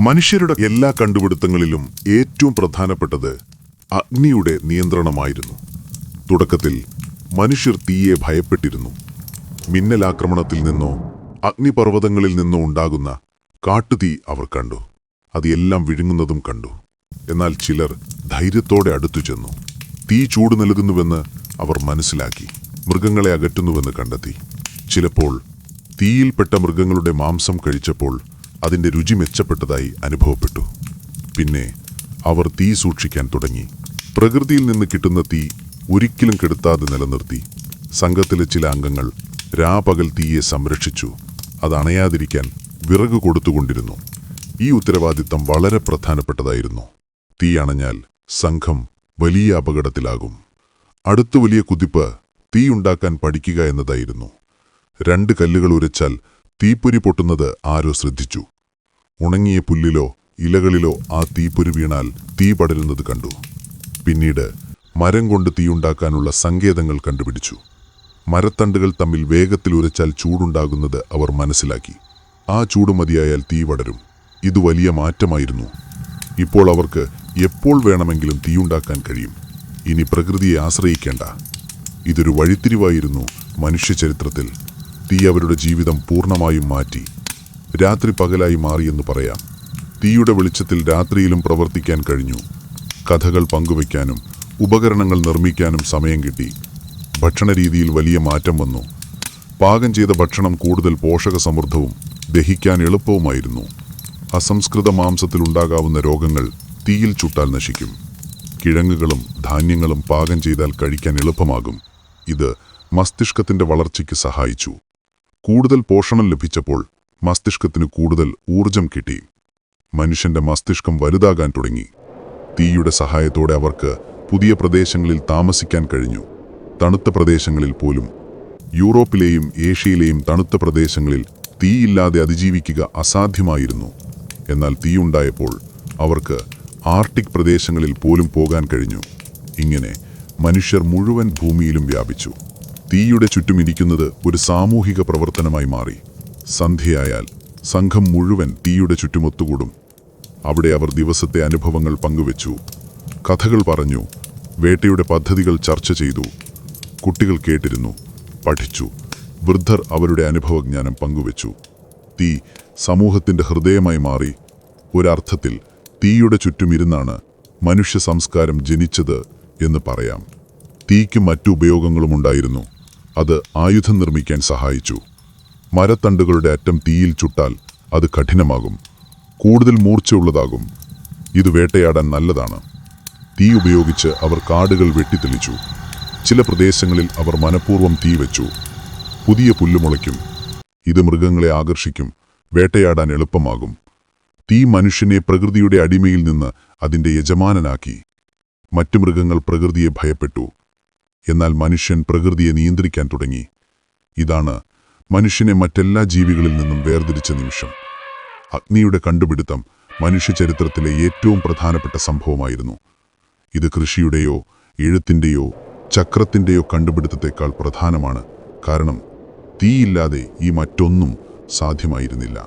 മനുഷ്യരുടെ എല്ലാ കണ്ടുപിടുത്തങ്ങളിലും ഏറ്റവും പ്രധാനപ്പെട്ടത് അഗ്നിയുടെ നിയന്ത്രണമായിരുന്നു. തുടക്കത്തിൽ മനുഷ്യർ തീയെ ഭയപ്പെട്ടിരുന്നു. മിന്നലാക്രമണത്തിൽ നിന്നോ അഗ്നിപർവ്വതങ്ങളിൽ നിന്നോ ഉണ്ടാകുന്ന കാട്ടുതീ അവർ കണ്ടു. അത് എല്ലാം വിഴുങ്ങുന്നതും കണ്ടു. എന്നാൽ ചിലർ ധൈര്യത്തോടെ അടുത്തു ചെന്നു. തീ ചൂട് നൽകുന്നുവെന്ന് അവർ മനസ്സിലാക്കി. മൃഗങ്ങളെ അകറ്റുന്നുവെന്ന് കണ്ടെത്തി. ചിലപ്പോൾ തീയിൽപ്പെട്ട മൃഗങ്ങളുടെ മാംസം കഴിച്ചപ്പോൾ അതിൻ്റെ രുചി മെച്ചപ്പെട്ടതായി അനുഭവപ്പെട്ടു. പിന്നെ അവർ തീ സൂക്ഷിക്കാൻ തുടങ്ങി. പ്രകൃതിയിൽ നിന്ന് കിട്ടുന്ന തീ ഒരിക്കലും കെടുത്താതെ നിലനിർത്തി. സംഘത്തിലെ ചില അംഗങ്ങൾ രാപകൽ തീയെ സംരക്ഷിച്ചു. അത് അണയാതിരിക്കാൻ വിറക് കൊടുത്തുകൊണ്ടിരുന്നു. ഈ ഉത്തരവാദിത്തം വളരെ പ്രധാനപ്പെട്ടതായിരുന്നു. തീ അണഞ്ഞാൽ സംഘം വലിയ അപകടത്തിലാകും. അടുത്ത വലിയ കുതിപ്പ് തീയുണ്ടാക്കാൻ പഠിക്കുക എന്നതായിരുന്നു. 2 കല്ലുകൾ ഉരച്ചാൽ തീപ്പൊരി പൊട്ടുന്നത് ആരോ ശ്രദ്ധിച്ചു. ഉണങ്ങിയ പുല്ലിലോ ഇലകളിലോ ആ തീപ്പൊരി വീണാൽ തീ പടരുന്നത് കണ്ടു. പിന്നീട് മരം കൊണ്ട് തീയുണ്ടാക്കാനുള്ള സങ്കേതങ്ങൾ കണ്ടുപിടിച്ചു. മരത്തണ്ടുകൾ തമ്മിൽ വേഗത്തിൽ ഉരച്ചാൽ ചൂടുണ്ടാകുന്നത് അവർ മനസ്സിലാക്കി. ആ ചൂട് മതിയായാൽ തീ പടരും. ഇത് വലിയ മാറ്റമായിരുന്നു. ഇപ്പോൾ അവർക്ക് എപ്പോൾ വേണമെങ്കിലും തീയുണ്ടാക്കാൻ കഴിയും. ഇനി പ്രകൃതിയെ ആശ്രയിക്കേണ്ട. ഇതൊരു വഴിത്തിരിവായിരുന്നു മനുഷ്യചരിത്രത്തിൽ. തീ അവരുടെ ജീവിതം പൂർണ്ണമായും മാറ്റി. രാത്രി പകലായി മാറിയെന്ന് പറയാം. തീയുടെ വെളിച്ചത്തിൽ രാത്രിയിലും പ്രവർത്തിക്കാൻ കഴിഞ്ഞു. കഥകൾ പങ്കുവയ്ക്കാനും ഉപകരണങ്ങൾ നിർമ്മിക്കാനും സമയം കിട്ടി. ഭക്ഷണരീതിയിൽ വലിയ മാറ്റം വന്നു. പാകം ചെയ്ത ഭക്ഷണം കൂടുതൽ പോഷകസമൃദ്ധവും ദഹിക്കാൻ എളുപ്പവുമായിരുന്നു. അസംസ്കൃത മാംസത്തിലുണ്ടാകാവുന്ന രോഗങ്ങൾ തീയിൽ ചുട്ടാൽ നശിക്കും. കിഴങ്ങുകളും ധാന്യങ്ങളും പാകം ചെയ്താൽ കഴിക്കാൻ എളുപ്പമാകും. ഇത് മസ്തിഷ്കത്തിന്റെ വളർച്ചയ്ക്ക് സഹായിച്ചു. കൂടുതൽ പോഷണം ലഭിച്ചപ്പോൾ മസ്തിഷ്കത്തിന് കൂടുതൽ ഊർജം കിട്ടി. മനുഷ്യന്റെ മസ്തിഷ്കം വലുതാകാൻ തുടങ്ങി. തീയുടെ സഹായത്തോടെ അവർക്ക് പുതിയ പ്രദേശങ്ങളിൽ താമസിക്കാൻ കഴിഞ്ഞു. തണുത്ത പ്രദേശങ്ങളിൽ പോലും. യൂറോപ്പിലെയും ഏഷ്യയിലെയും തണുത്ത പ്രദേശങ്ങളിൽ തീയില്ലാതെ അതിജീവിക്കുക അസാധ്യമായിരുന്നു. എന്നാൽ തീയുണ്ടായപ്പോൾ അവർക്ക് ആർട്ടിക് പ്രദേശങ്ങളിൽ പോലും പോകാൻ കഴിഞ്ഞു. ഇങ്ങനെ മനുഷ്യർ മുഴുവൻ ഭൂമിയിലും വ്യാപിച്ചു. തീയുടെ ചുറ്റും ഇരിക്കുന്നത് ഒരു സാമൂഹിക പ്രവർത്തനമായി മാറി. സന്ധ്യയായാൽ സംഘം മുഴുവൻ തീയുടെ ചുറ്റും ഒത്തുകൂടും. അവിടെ അവർ ദിവസത്തെ അനുഭവങ്ങൾ പങ്കുവച്ചു. കഥകൾ പറഞ്ഞു. വേട്ടയുടെ പദ്ധതികൾ ചർച്ച ചെയ്തു. കുട്ടികൾ കേട്ടിരുന്നു, പഠിച്ചു. വൃദ്ധർ അവരുടെ അനുഭവജ്ഞാനം പങ്കുവച്ചു. തീ സമൂഹത്തിന്റെ ഹൃദയമായി മാറി. ഒരർത്ഥത്തിൽ തീയുടെ ചുറ്റുമിരുന്നാണ് മനുഷ്യ സംസ്കാരം ജനിച്ചത് എന്ന് പറയാം. തീക്ക് മറ്റു ഉപയോഗങ്ങളുമുണ്ടായിരുന്നു. അത് ആയുധം നിർമ്മിക്കാൻ സഹായിച്ചു. മരത്തണ്ടുകളുടെ അറ്റം തീയിൽ ചുട്ടാൽ അത് കഠിനമാകും, കൂടുതൽ മൂർച്ചയുള്ളതാകും. ഇത് വേട്ടയാടാൻ നല്ലതാണ്. തീ ഉപയോഗിച്ച് അവർ കാടുകൾ വെട്ടിത്തെളിച്ചു. ചില പ്രദേശങ്ങളിൽ അവർ മനഃപൂർവ്വം തീ വെച്ചു. പുതിയ പുല്ലുമുളയ്ക്കും. ഇത് മൃഗങ്ങളെ ആകർഷിക്കും, വേട്ടയാടാൻ എളുപ്പമാകും. തീ മനുഷ്യനെ പ്രകൃതിയുടെ അടിമയിൽ നിന്ന് അതിൻ്റെ യജമാനനാക്കി. മറ്റു മൃഗങ്ങൾ പ്രകൃതിയെ ഭയപ്പെട്ടു. എന്നാൽ മനുഷ്യൻ പ്രകൃതിയെ നിയന്ത്രിക്കാൻ തുടങ്ങി. ഇതാണ് മനുഷ്യനെ മറ്റെല്ലാ ജീവികളിൽ നിന്നും വേർതിരിച്ച നിമിഷം. അഗ്നിയുടെ കണ്ടുപിടുത്തം മനുഷ്യചരിത്രത്തിലെ ഏറ്റവും പ്രധാനപ്പെട്ട സംഭവമായിരുന്നു. ഇത് കൃഷിയുടെയോ എഴുത്തിൻ്റെയോ ചക്രത്തിൻ്റെയോ കണ്ടുപിടുത്തത്തേക്കാൾ പ്രധാനമാണ്. കാരണം തീയില്ലാതെ ഈ മറ്റൊന്നും സാധ്യമായിരുന്നില്ല.